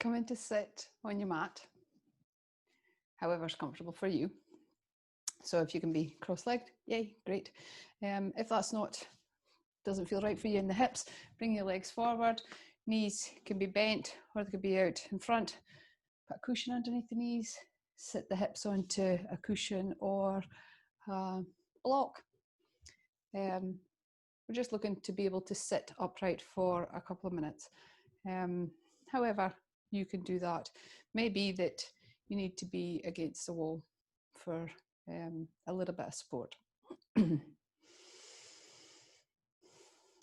Come in to sit on your mat, however's comfortable for you. So if you can be cross-legged, yay, great. If that's doesn't feel right for you in the hips, bring your legs forward. Knees can be bent or they could be out in front. Put a cushion underneath the knees. Sit the hips onto a cushion or a block. We're just looking to be able to sit upright for a couple of minutes. However you can do that. Maybe that you need to be against the wall for a little bit of support. Then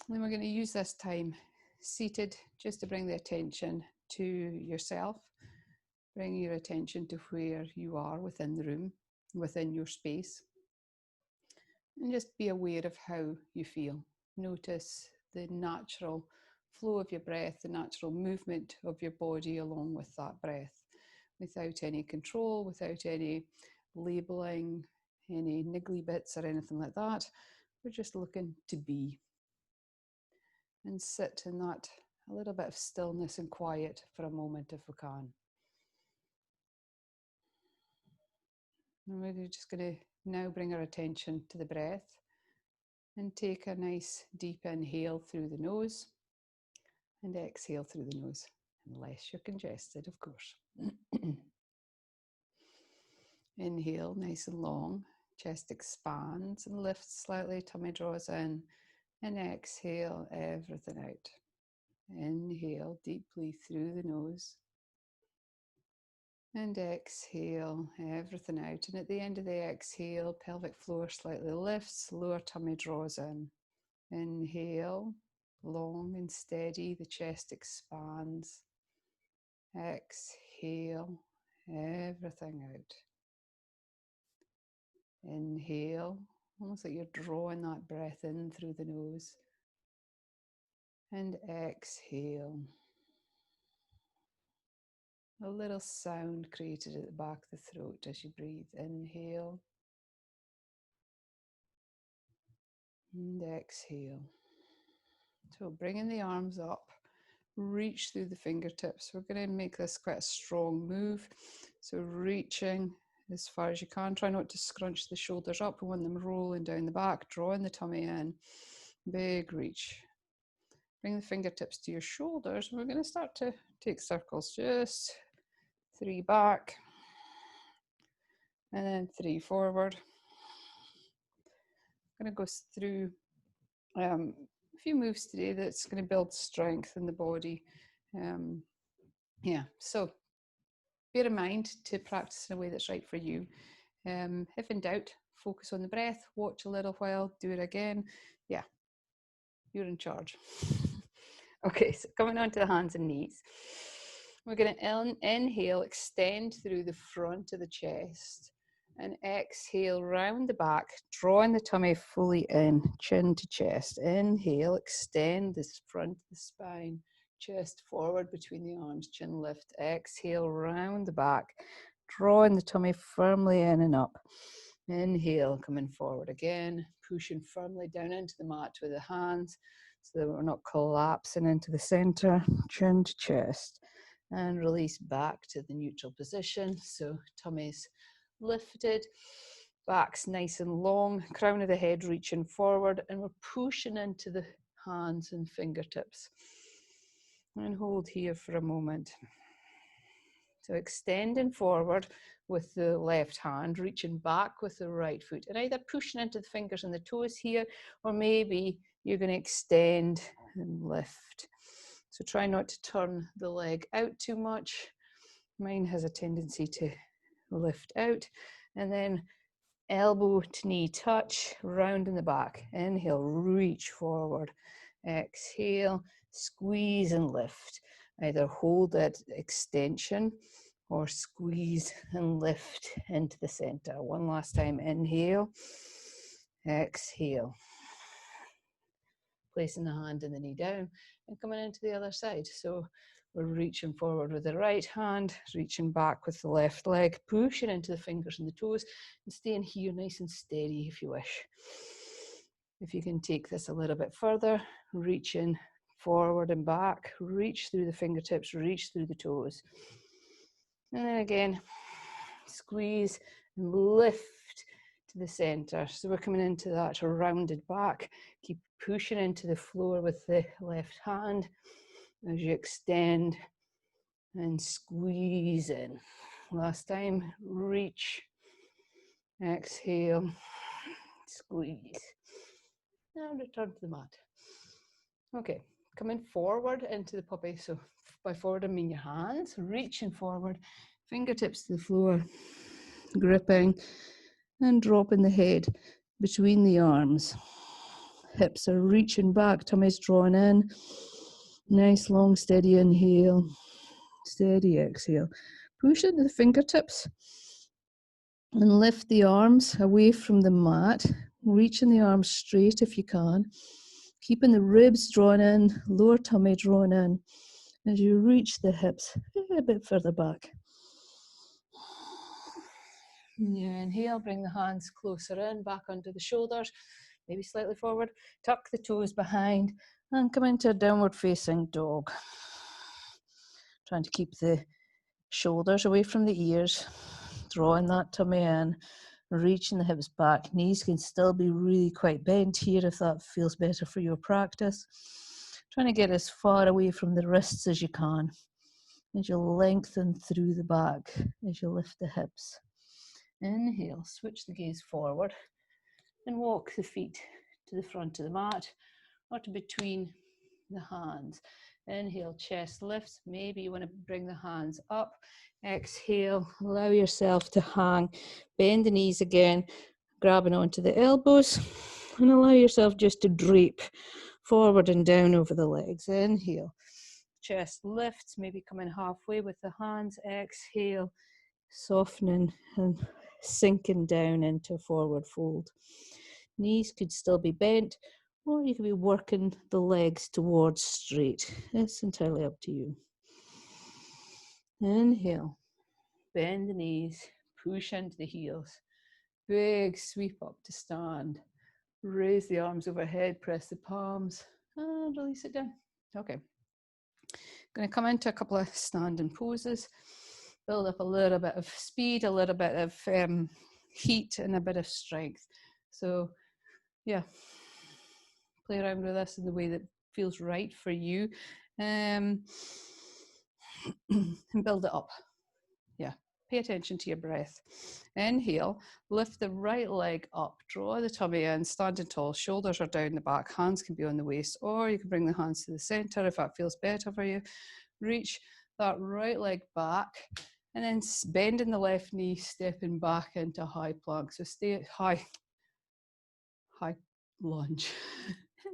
we're going to use this time seated just to bring the attention to yourself. Bring your attention to where you are within the room, within your space. And just be aware of how you feel. Notice the natural flow of your breath, the natural movement of your body along with that breath, without any control, without any labeling, any niggly bits or anything like that. We're just looking to be and sit in that a little bit of stillness and quiet for a moment if we can. And we're just going to now bring our attention to the breath and take a nice deep inhale through the nose and exhale through the nose, unless you're congested, of course. Inhale nice and long, chest expands and lifts slightly, tummy draws in, and exhale everything out. Inhale deeply through the nose and exhale everything out. And at the end of the exhale, pelvic floor slightly lifts, lower tummy draws in. Inhale, long and steady, the chest expands. Exhale everything out. Inhale, almost like you're drawing that breath in through the nose. And exhale. A little sound created at the back of the throat as you breathe. Inhale. And exhale. So bringing the arms up, reach through the fingertips. We're going to make this quite a strong move. So reaching as far as you can. Try not to scrunch the shoulders up. We want them rolling down the back, drawing the tummy in. Big reach. Bring the fingertips to your shoulders. We're going to start to take circles. Just 3 back. And then 3 forward. I'm going to go through a few moves today that's going to build strength in the body. So bear in mind to practice in a way that's right for you. If in doubt, focus on the breath, watch a little while, do it again. Yeah, you're in charge. Okay, so coming on to the hands and knees. We're going to inhale, extend through the front of the chest. And exhale, round the back, drawing the tummy fully in, chin to chest. Inhale, extend this front of the spine, chest forward between the arms, chin lift. Exhale, round the back, drawing the tummy firmly in and up. Inhale, coming forward again, pushing firmly down into the mat with the hands so that we're not collapsing into the center, chin to chest. And release back to the neutral position. So tummy's lifted, back's nice and long, crown of the head reaching forward, and we're pushing into the hands and fingertips. And hold here for a moment. So extending forward with the left hand, reaching back with the right foot, and either pushing into the fingers and the toes here, or maybe you're going to extend and lift. So try not to turn the leg out too much. Mine has a tendency to lift out, and then elbow to knee touch, round in the back. Inhale, reach forward. Exhale, squeeze and lift. Either hold that extension or squeeze and lift into the center. One last time. Inhale, exhale. Placing the hand and the knee down and coming into the other side. So we're reaching forward with the right hand, reaching back with the left leg, pushing into the fingers and the toes, and staying here nice and steady if you wish. If you can take this a little bit further, reaching forward and back, reach through the fingertips, reach through the toes. And then again, squeeze and lift to the center. So we're coming into that rounded back. Keep pushing into the floor with the left hand as you extend and squeeze in. Last time, reach, exhale, squeeze. Now return to the mat. Okay, coming forward into the puppy. So by forward I mean your hands, reaching forward, fingertips to the floor, gripping and dropping the head between the arms. Hips are reaching back, tummy's drawn in. Nice long steady inhale, steady exhale. Push into the fingertips and lift the arms away from the mat, reaching the arms straight if you can, keeping the ribs drawn in, lower tummy drawn in as you reach the hips a bit further back. You inhale, bring the hands closer in, back under the shoulders, maybe slightly forward, tuck the toes behind and come into a downward facing dog. Trying to keep the shoulders away from the ears, drawing that tummy in, reaching the hips back. Knees can still be really quite bent here if that feels better for your practice. Trying to get as far away from the wrists as you can as you lengthen through the back, as you lift the hips. Inhale, switch the gaze forward and walk the feet to the front of the mat or to between the hands. Inhale, chest lifts. Maybe you want to bring the hands up. Exhale, allow yourself to hang. Bend the knees again, grabbing onto the elbows, and allow yourself just to drape forward and down over the legs. Inhale, chest lifts, maybe coming halfway with the hands. Exhale, softening and sinking down into a forward fold. Knees could still be bent, or you could be working the legs towards straight. It's entirely up to you. Inhale, bend the knees, push into the heels. Big sweep up to stand. Raise the arms overhead, press the palms, and release it down. Okay. Going to come into a couple of standing poses. Build up a little bit of speed, a little bit of heat, and a bit of strength. So, yeah, play around with this in the way that feels right for you, and build it up. Yeah, pay attention to your breath. Inhale, lift the right leg up, draw the tummy in, standing tall, shoulders are down the back, hands can be on the waist, or you can bring the hands to the center if that feels better for you. Reach that right leg back, and then bending the left knee, stepping back into high plank. So stay at high lunge,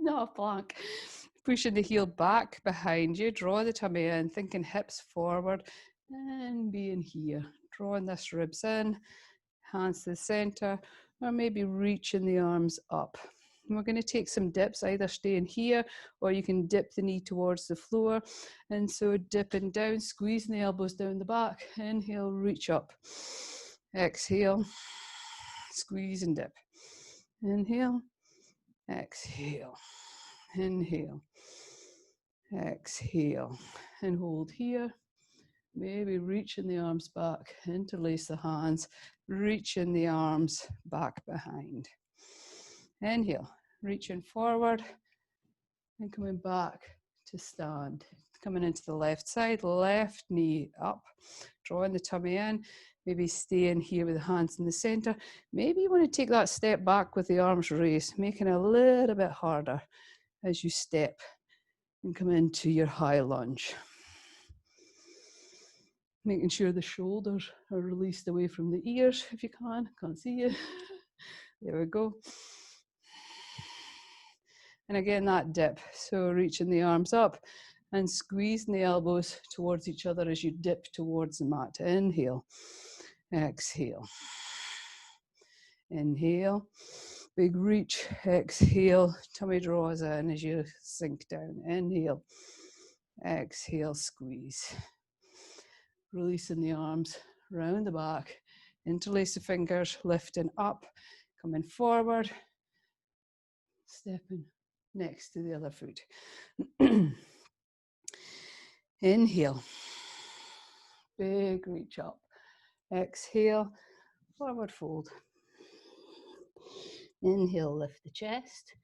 not a plank. Pushing the heel back behind you, draw the tummy in, thinking hips forward, and being here. Drawing this ribs in, hands to the center, or maybe reaching the arms up. And we're going to take some dips, either staying here, or you can dip the knee towards the floor. And so dipping down, squeezing the elbows down the back. Inhale, reach up. Exhale, squeeze and dip. Inhale, exhale, inhale, exhale, and hold here. Maybe reaching the arms back, interlace the hands, reaching the arms back behind. Inhale, reaching forward and coming back to stand. Coming into the left side, left knee up, drawing the tummy in, maybe staying here with the hands in the center. Maybe you want to take that step back with the arms raised, making it a little bit harder as you step and come into your high lunge. Making sure the shoulders are released away from the ears if you can. Can't see you. There we go. And again, that dip. So reaching the arms up and squeezing the elbows towards each other as you dip towards the mat. Inhale, exhale. Inhale, big reach, exhale, tummy draws in as you sink down. Inhale, exhale, squeeze. Releasing the arms round the back, interlace the fingers, lifting up, coming forward, stepping next to the other foot. Inhale, big reach up. Exhale, forward fold. Inhale, lift the chest.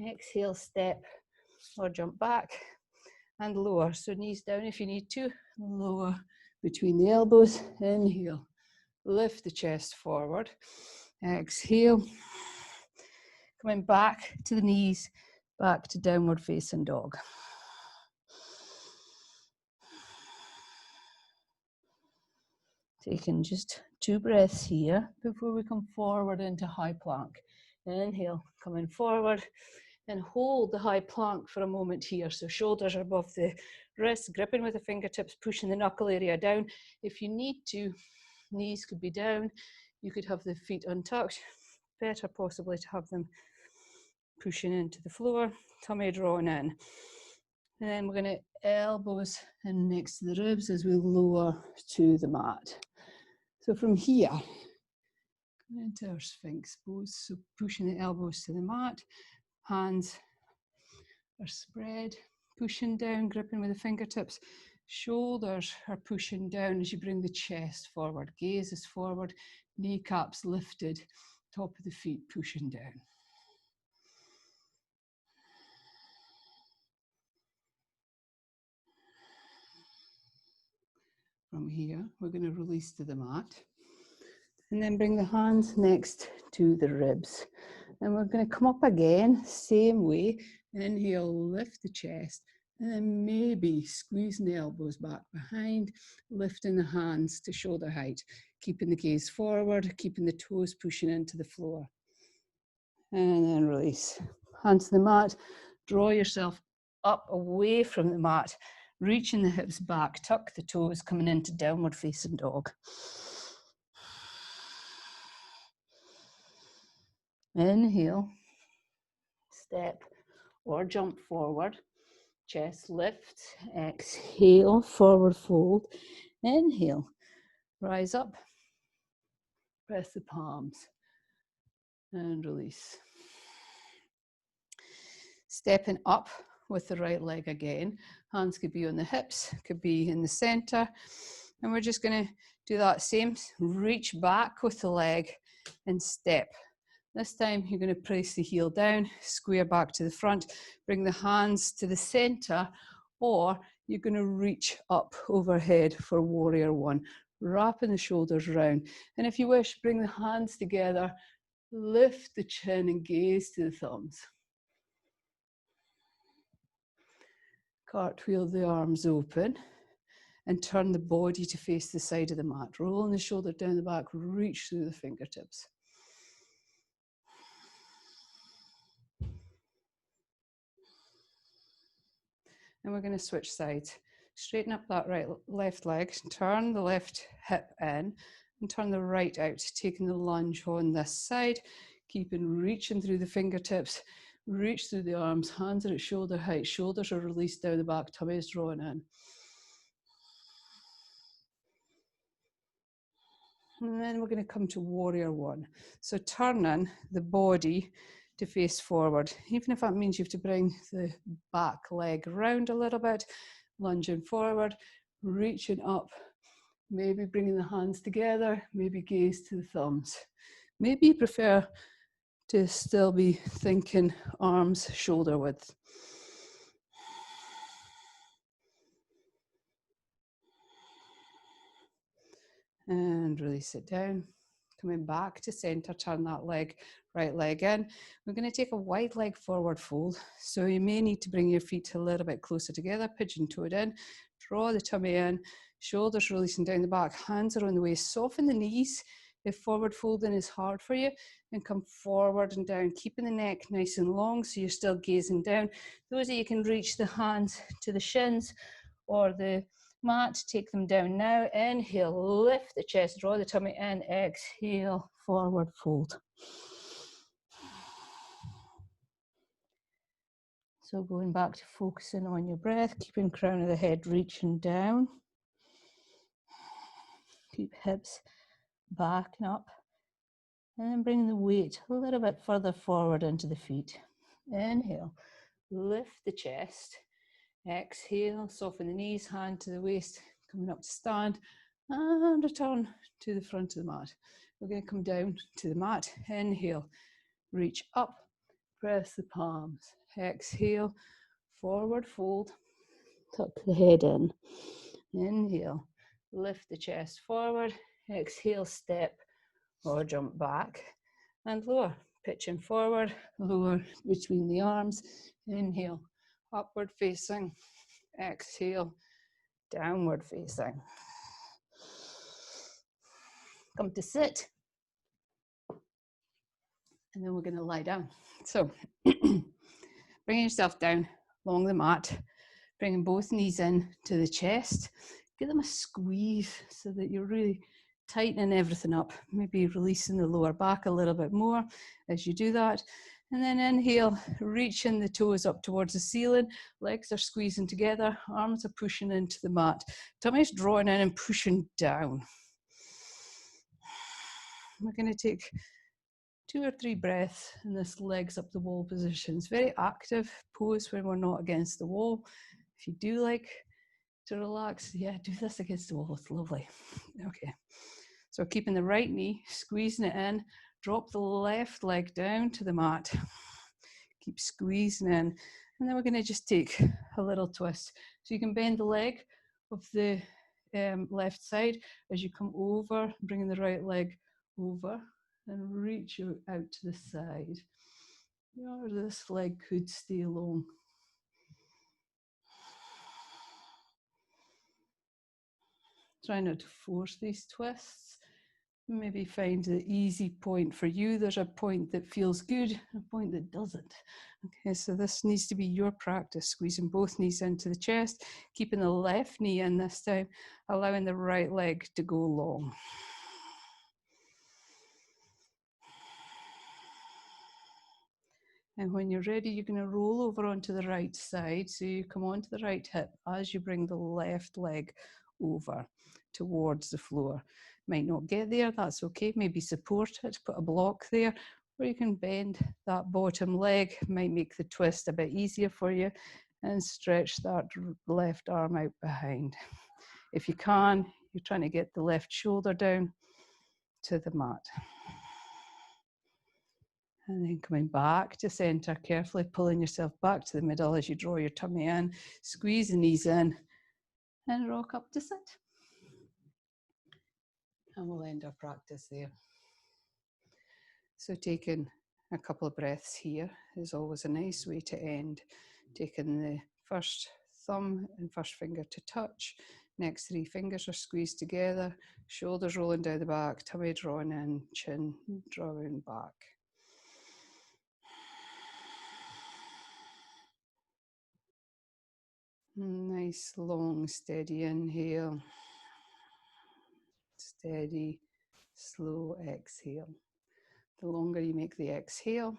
Exhale, step or jump back and lower. So knees down if you need to, lower between the elbows. Inhale, lift the chest forward. Exhale, coming back to the knees, back to downward facing dog. Taking just 2 breaths here before we come forward into high plank. Inhale, coming forward, and hold the high plank for a moment here. So shoulders are above the wrists, gripping with the fingertips, pushing the knuckle area down. If you need to, knees could be down. You could have the feet untucked. Better possibly to have them pushing into the floor, tummy drawn in. And then we're going to elbows in next to the ribs as we lower to the mat. So from here, into our Sphinx pose. So pushing the elbows to the mat, hands are spread, pushing down, gripping with the fingertips. Shoulders are pushing down as you bring the chest forward. Gaze is forward, kneecaps lifted, top of the feet pushing down. From here, we're going to release to the mat. And then bring the hands next to the ribs. And we're going to come up again, same way. Inhale, lift the chest. And then maybe squeezing the elbows back behind, lifting the hands to shoulder height, keeping the gaze forward, keeping the toes pushing into the floor. And then release. Hands to the mat. Draw yourself up away from the mat, reaching the hips back, tuck the toes, coming into downward facing dog. Inhale, step or jump forward, chest lift, exhale, forward fold, inhale, rise up, press the palms, and release. Stepping up with the right leg again, hands could be on the hips, could be in the center, and we're just going to do that same, reach back with the leg and step. This time you're going to press the heel down, square back to the front, bring the hands to the center, or you're going to reach up overhead for warrior one, wrapping the shoulders round. And if you wish, bring the hands together, lift the chin and gaze to the thumbs. Cartwheel the arms open and turn the body to face the side of the mat. Rolling the shoulder down the back, reach through the fingertips. And we're going to switch sides. Straighten up that left leg, turn the left hip in, and turn the right out, taking the lunge on this side, keeping reaching through the fingertips, reach through the arms, hands are at shoulder height, shoulders are released down the back, tummy is drawn in. And then we're going to come to warrior one. So turning the body to face forward, even if that means you have to bring the back leg round a little bit, lunging forward, reaching up, maybe bringing the hands together, maybe gaze to the thumbs. Maybe you prefer to still be thinking arms shoulder width. And release it down. Coming back to center, turn that leg, right leg in. We're going to take a wide leg forward fold. So you may need to bring your feet a little bit closer together, pigeon-toed in, draw the tummy in, shoulders releasing down the back, hands are on the waist, soften the knees if forward folding is hard for you, and come forward and down, keeping the neck nice and long so you're still gazing down. Those of you can reach the hands to the shins or the mat, take them down now. Inhale, lift the chest, draw the tummy in, exhale, forward fold. So going back to focusing on your breath, keeping crown of the head reaching down. Keep hips back and up. And then bring the weight a little bit further forward into the feet. Inhale, lift the chest. Exhale, soften the knees, hand to the waist, coming up to stand, and return to the front of the mat. We're going to come down to the mat. Inhale, reach up, press the palms. Exhale, forward fold, tuck the head in. Inhale, lift the chest forward. Exhale, step or jump back and lower. Pitching forward, lower between the arms. Inhale, upward facing. Exhale, downward facing. Come to sit. And then we're going to lie down. So bringing yourself down along the mat, bringing both knees in to the chest. Give them a squeeze so that you're really tightening everything up. Maybe releasing the lower back a little bit more as you do that. And then inhale, reaching the toes up towards the ceiling. Legs are squeezing together. Arms are pushing into the mat. Tummy's drawing in and pushing down. We're going to take 2 or 3 breaths in this legs up the wall position. It's very active pose when we're not against the wall. If you do like to relax, yeah, do this against the wall. It's lovely. Okay. So keeping the right knee, squeezing it in, drop the left leg down to the mat. Keep squeezing in. And then we're going to just take a little twist. So you can bend the leg of the left side as you come over, bringing the right leg over and reach out to the side. Or this leg could stay long. Try not to force these twists. Maybe find the easy point for you. There's a point that feels good, a point that doesn't. Okay, so this needs to be your practice, squeezing both knees into the chest, keeping the left knee in this time, allowing the right leg to go long. And when you're ready, you're going to roll over onto the right side. So you come onto the right hip as you bring the left leg over towards the floor. Might not get there, that's okay. Maybe support it, put a block there, or you can bend that bottom leg, might make the twist a bit easier for you, and stretch that left arm out behind. If you can, you're trying to get the left shoulder down to the mat. And then coming back to center, carefully pulling yourself back to the middle as you draw your tummy in, squeeze the knees in, and rock up to sit. And we'll end our practice there. So taking a couple of breaths here is always a nice way to end. Taking the first thumb and first finger to touch. Next 3 fingers are squeezed together, shoulders rolling down the back, tummy drawing in, chin drawing back. Nice, long, steady inhale. Steady, slow exhale. The longer you make the exhale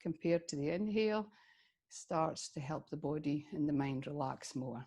compared to the inhale, starts to help the body and the mind relax more.